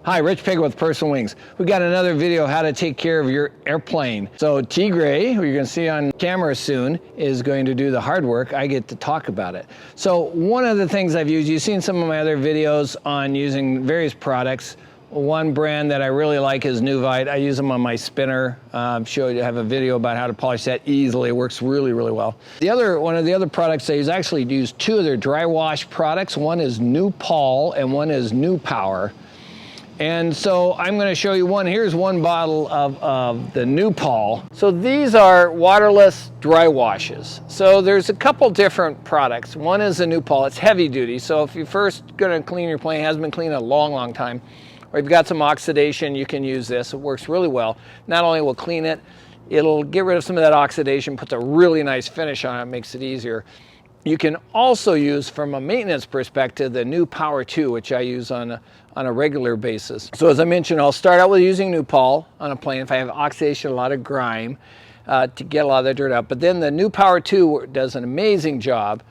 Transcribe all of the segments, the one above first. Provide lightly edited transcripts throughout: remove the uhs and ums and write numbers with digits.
Hi, Rich Pig with Personal Wings. We got another video how to take care of your airplane. So Tigre, who you're going to see on camera soon, is going to do the hard work. I get to talk about it. So one of the things I've used, you've seen some of my other videos on using various products. One brand that I really like is Nuvite. I use them on my spinner. I have a video about how to polish that easily. It works really, really well. One of the other products I actually use two of their Drywash products. One is Nupol and one is Nupower. And so I'm going to show you one. Here's one bottle of the Nupol. So these are waterless dry washes. So there's a couple different products. One is the Nupol. It's heavy duty. So if you're first going to clean your plane, it hasn't been cleaned in a long, long time, or you've got some oxidation, you can use this. It works really well. Not only will clean it, it'll get rid of some of that oxidation, puts a really nice finish on it, makes it easier. You can also use, from a maintenance perspective, the Nupower II, which I use on a regular basis. So as I mentioned, I'll start out with using Nupol on a plane if I have oxidation, a lot of grime, to get a lot of the dirt out. But then the Nupower II does an amazing job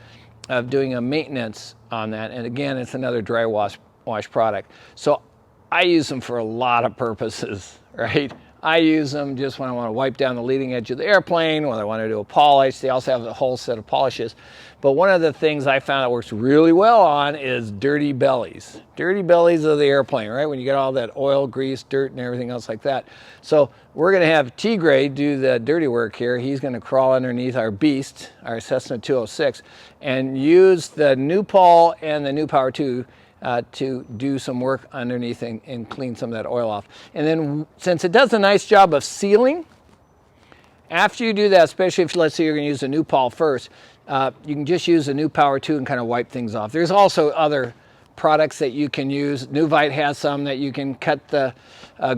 of doing a maintenance on that. And again, it's another dry wash product. So I use them for a lot of purposes, right? I use them just when I want to wipe down the leading edge of the airplane, when I want to do a polish. They also have a whole set of polishes. But one of the things I found that works really well on is dirty bellies. Dirty bellies of the airplane, right? When you get all that oil, grease, dirt, and everything else like that. So we're going to have Tigre do the dirty work here. He's going to crawl underneath our beast, our Cessna 206, and use the Nupol and the Nupower II to do some work underneath and clean some of that oil off. And then since it does a nice job of sealing, after you do that, especially if let's say you're going to use the Nupol first, you can just use the Nupower II and kind of wipe things off. There's also other products that you can use. Nuvite has some that you can cut the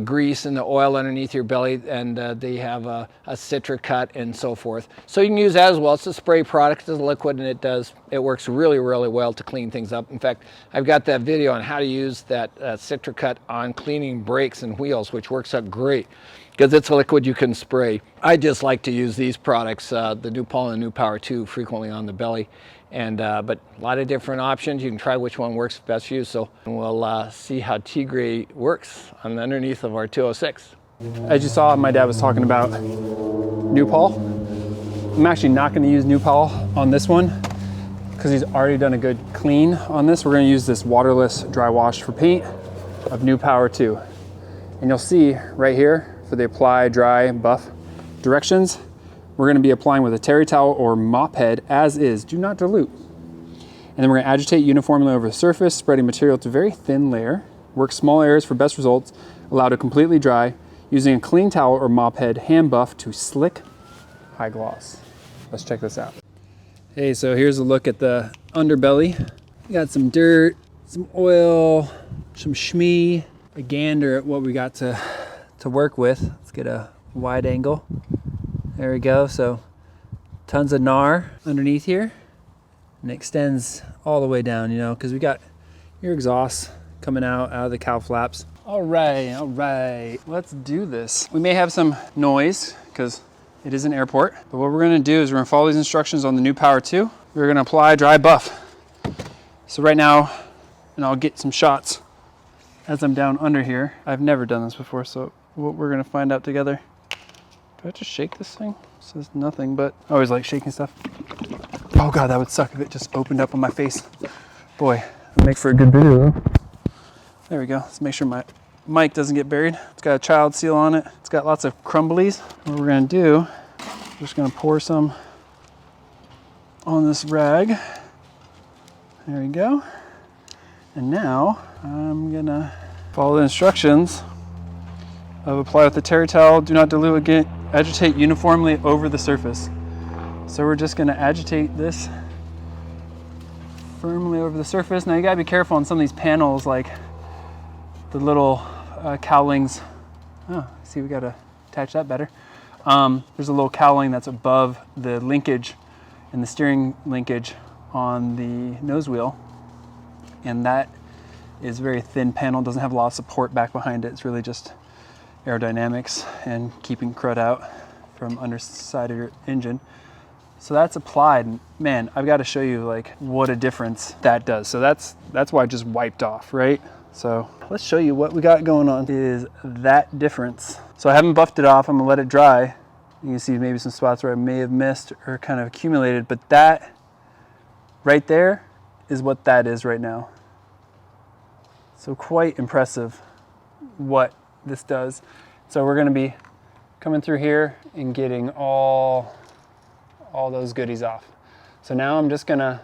grease and the oil underneath your belly, and they have a Citra cut and so forth. So you can use that as well. It's a spray product, it's a liquid, and it works really, really well to clean things up. In fact, I've got that video on how to use that Citra cut on cleaning brakes and wheels, which works out great because it's a liquid you can spray. I just like to use these products, the Nupol and the Nupower II, frequently on the belly. And but a lot of different options. You can try which one works best for you. So we'll see how Tigre works on the underneath of our 206. As you saw, my dad was talking about Nupol. I'm actually not going to use Nupol on this one because he's already done a good clean on this. We're going to use this waterless dry wash for paint of Nupower II. And you'll see right here for the apply, dry, buff directions, we're going to be applying with a terry towel or mop head as is. Do not dilute. And then we're going to agitate uniformly over the surface, spreading material to a very thin layer. Work small areas for best results. Allow to completely dry. Using a clean towel or mop head, hand buff to slick, high gloss. Let's check this out. Hey, so here's a look at the underbelly. We got some dirt, some oil, some shmee, a gander at what we got to work with. Let's get a wide angle. There we go. So tons of gnar underneath here, and it extends all the way down, you know, because we got your exhaust coming out of the cowl flaps. All right, let's do this. We may have some noise because it is an airport, but what we're going to do is we're going to follow these instructions on the Nupower II. We're going to apply dry buff. So right now, and I'll get some shots as I'm down under here. I've never done this before, so what we're going to find out together. Do I have to shake this thing? It says nothing, but I always like shaking stuff. Oh God, that would suck if it just opened up on my face. Boy, it'll make for a good video though. There we go. Let's make sure my mic doesn't get buried. It's got a child seal on it. It's got lots of crumblies. What we're gonna do, we're just gonna pour some on this rag. There we go. And now I'm gonna follow the instructions of apply with the terry towel. Do not dilute again. Agitate uniformly over the surface. So we're just going to agitate this firmly over the surface. Now you got to be careful on some of these panels, like the little cowlings. Oh, see, we got to attach that better. There's a little cowling that's above the linkage and the steering linkage on the nose wheel, and that is a very thin panel. Doesn't have a lot of support back behind it. It's really just aerodynamics and keeping crud out from underside of your engine. So that's applied, and man, I've got to show you like what a difference that does. So that's why I just wiped off, right? So let's show you what we got going on. Is that difference. So I haven't buffed it off. I'm gonna let it dry. You can see maybe some spots where I may have missed or kind of accumulated, but that right there is what that is right now. So quite impressive what this does. So we're gonna be coming through here and getting all those goodies off. So now I'm just gonna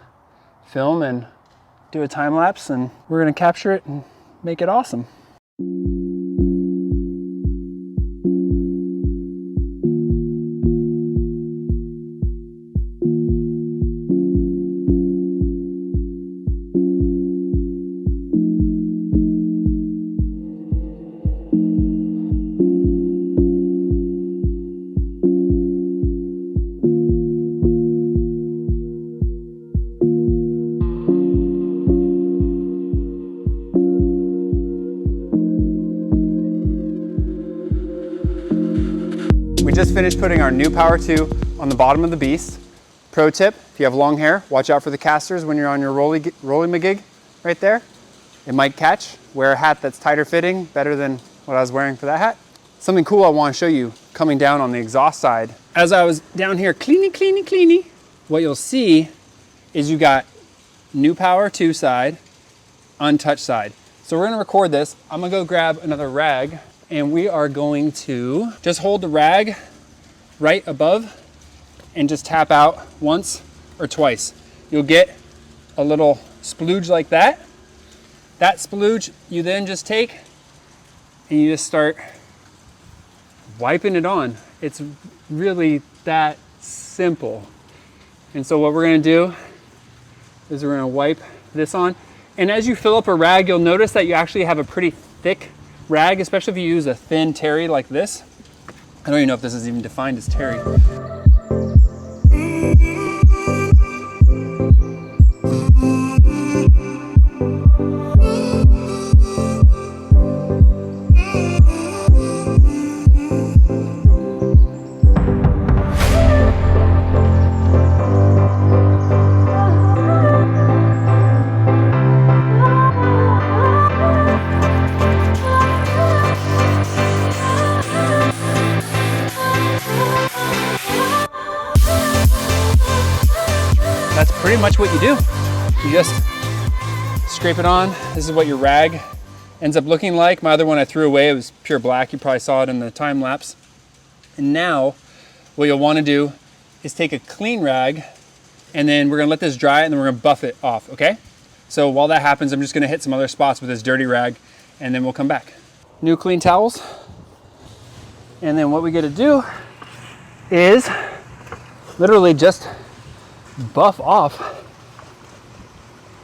film and do a time lapse, and we're gonna capture it and make it awesome. We just finished putting our Nupower II on the bottom of the beast. Pro tip, if you have long hair, watch out for the casters when you're on your rolly magig right there. It might catch. Wear a hat that's tighter fitting, better than what I was wearing for that hat. Something cool I want to show you coming down on the exhaust side. As I was down here cleaning, what you'll see is you got Nupower II side, untouched side. So we're gonna record this. I'm gonna go grab another rag, and we are going to just hold the rag right above and just tap out once or twice. You'll get a little splooge like that. That splooge you then just take and you just start wiping it on. It's really that simple. And so what we're gonna do is we're gonna wipe this on. And as you fill up a rag, you'll notice that you actually have a pretty thick rag, especially if you use a thin terry like this. I don't even know if this is even defined as terry. That's pretty much what you do. You just scrape it on. This is what your rag ends up looking like. My other one I threw away, it was pure black. You probably saw it in the time lapse. And now what you'll want to do is take a clean rag, and then we're gonna let this dry, and then we're gonna buff it off, okay? So while that happens, I'm just gonna hit some other spots with this dirty rag, and then we'll come back. New clean towels. And then what we gotta do is literally just buff off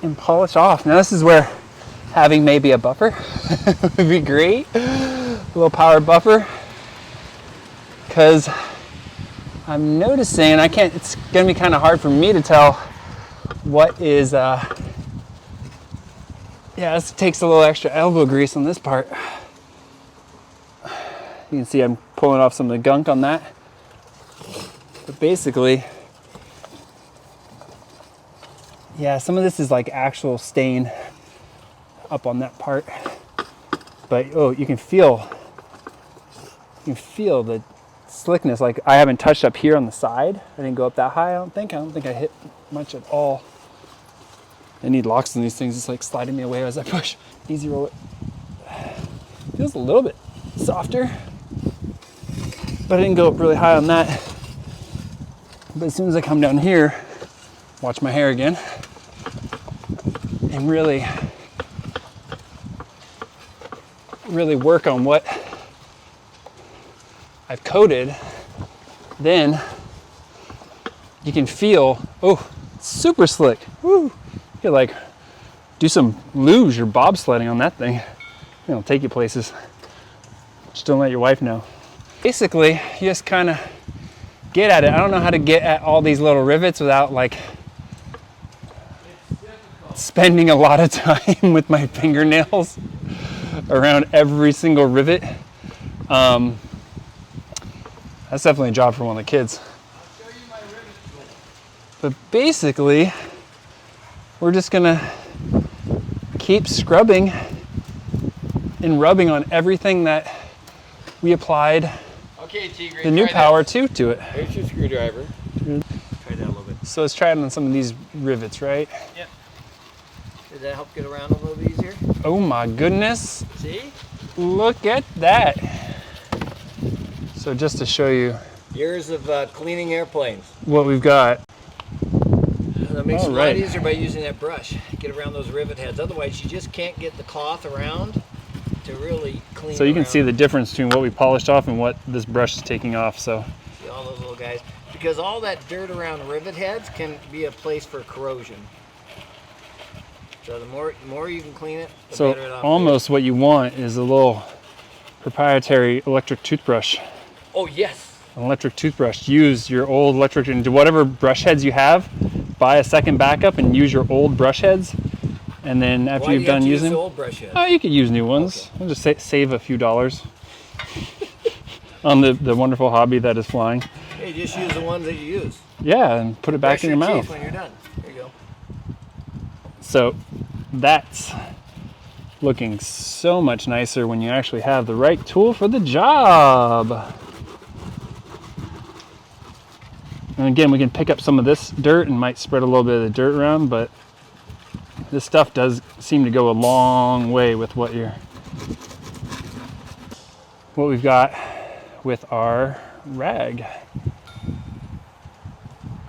and polish off. Now this is where having maybe a buffer would be great. A little power buffer. Because I'm noticing, and it's gonna be kind of hard for me to tell what is, yeah, this takes a little extra elbow grease on this part. You can see I'm pulling off some of the gunk on that. But basically, yeah, some of this is like actual stain up on that part. But oh, you can feel the slickness. Like I haven't touched up here on the side. I didn't go up that high, I don't think I hit much at all. I need locks in these things. It's like sliding me away as I push. Easy roll it. Feels a little bit softer, but I didn't go up really high on that. But as soon as I come down here, watch my hair again, and really work on what I've coated, then you can feel, oh, super slick. Woo. You could like do some luge or bobsledding on that thing. It'll take you places. Just don't let your wife know. Basically, you just kind of get at it. I don't know how to get at all these little rivets without like spending a lot of time with my fingernails around every single rivet. That's definitely a job for one of the kids. But basically, we're just gonna keep scrubbing in rubbing on everything that we applied Okay, Tigre, the Nupower II to it. Here's your screwdriver. Try that a little bit. So let's try it on some of these rivets, right? Yep. Did that help get around a little bit easier? Oh my goodness. See? Look at that. So just to show you Years of cleaning airplanes. what we've got. That makes it a lot Alright. easier by using that brush. Get around those rivet heads. Otherwise, you just can't get the cloth around to really clean. So you can around. see the difference between what we polished off and what this brush is taking off. So See all those little guys. Because all that dirt around rivet heads can be a place for corrosion. So the more you can clean it, the better it operates. almost what you want is a little proprietary electric toothbrush. Oh yes. An electric toothbrush. Use your old electric, and whatever brush heads you have, buy a second backup and use your old brush heads. And then after Why you've do you have done to use using the old brush heads? oh, you could use new ones. We'll just save a few dollars on the wonderful hobby that is flying. Hey, just use the ones that you use. Yeah, and put it back Brush in your teeth mouth. when you're done. There you go. So that's looking so much nicer when you actually have the right tool for the job. And again, we can pick up some of this dirt and might spread a little bit of the dirt around, but this stuff does seem to go a long way with what we've got with our rag.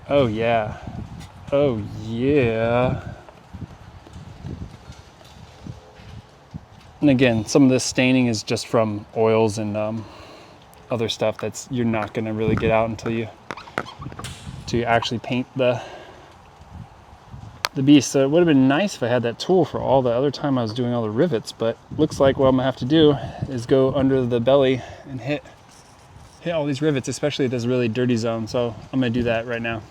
Oh yeah. Oh yeah. And again, some of this staining is just from oils and other stuff that's you're not going to really get out until you actually paint the beast. So it would have been nice if I had that tool for all the other time I was doing all the rivets, but looks like what I'm gonna have to do is go under the belly and hit all these rivets, especially this really dirty zone. So I'm gonna do that right now.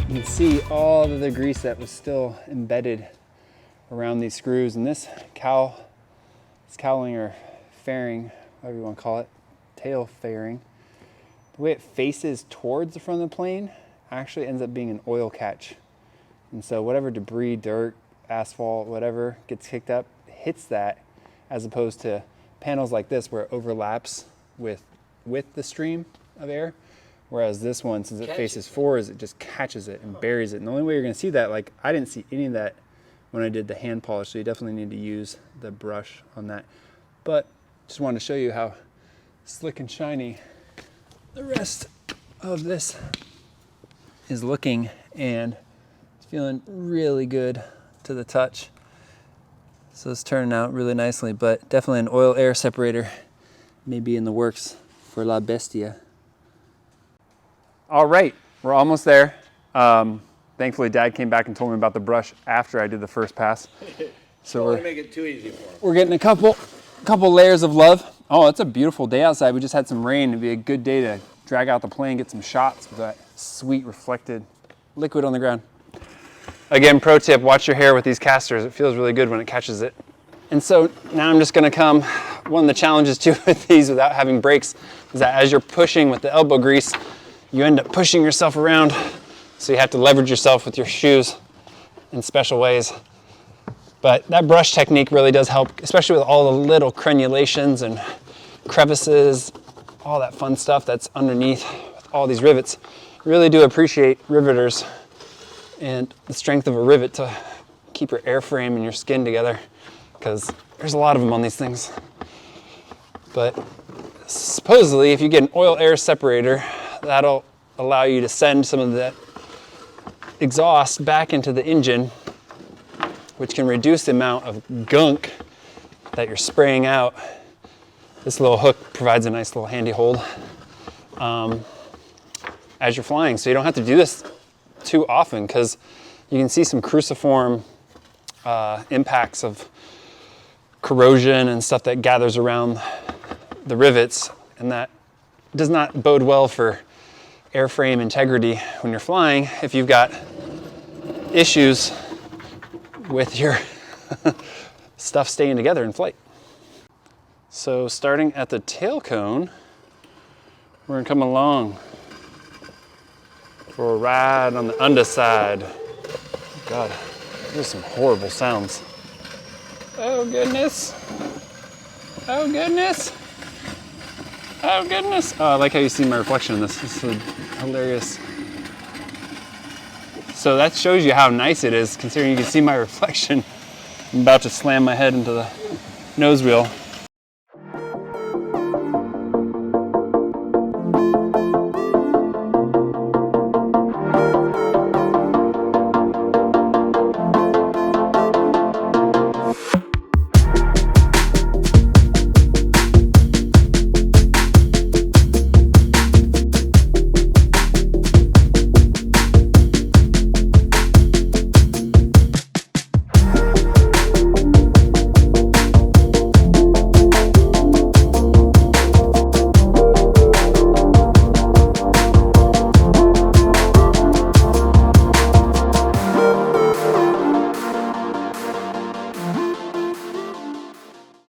You can see all of the grease that was still embedded around these screws, and this cowling or fairing, whatever you want to call it, tail fairing, the way it faces towards the front of the plane actually ends up being an oil catch. And so whatever debris, dirt, asphalt, whatever gets kicked up hits that, as opposed to panels like this where it overlaps with the stream of air. Whereas this one, since it faces forwards, it just catches it and buries it. And the only way you're gonna see that, like I didn't see any of that when I did the hand polish, so you definitely need to use the brush on that. But just wanted to show you how slick and shiny the rest of this is looking, and it's feeling really good to the touch. So it's turning out really nicely, but definitely an oil air separator may be in the works for La Bestia. All right, we're almost there. Thankfully, Dad came back and told me about the brush after I did the first pass. So Don't make it too easy for him. we're getting a couple layers of love. Oh, it's a beautiful day outside. We just had some rain. It'd be a good day to drag out the plane, get some shots with that sweet reflected liquid on the ground. Again, pro tip, watch your hair with these casters. It feels really good when it catches it. And so now I'm just gonna come, one of the challenges too with these without having brakes is that as you're pushing with the elbow grease, you end up pushing yourself around. So you have to leverage yourself with your shoes in special ways. But that brush technique really does help, especially with all the little crenulations and crevices, all that fun stuff that's underneath with all these rivets. I really do appreciate riveters and the strength of a rivet to keep your airframe and your skin together, because there's a lot of them on these things. But supposedly, if you get an oil air separator, that'll allow you to send some of that exhaust back into the engine which can reduce the amount of gunk that you're spraying out. This little hook provides a nice little handy hold as you're flying. So you don't have to do this too often, because you can see some cruciform impacts of corrosion and stuff that gathers around the rivets, and that does not bode well for airframe integrity when you're flying if you've got issues with your stuff staying together in flight. So starting at the tail cone, we're gonna come along for a ride on the underside. God, there's some horrible sounds. Oh goodness. Oh goodness. Oh goodness. Oh, I like how you see my reflection in this. This is hilarious. So that shows you how nice it is, considering you can see my reflection. I'm about to slam my head into the nose wheel.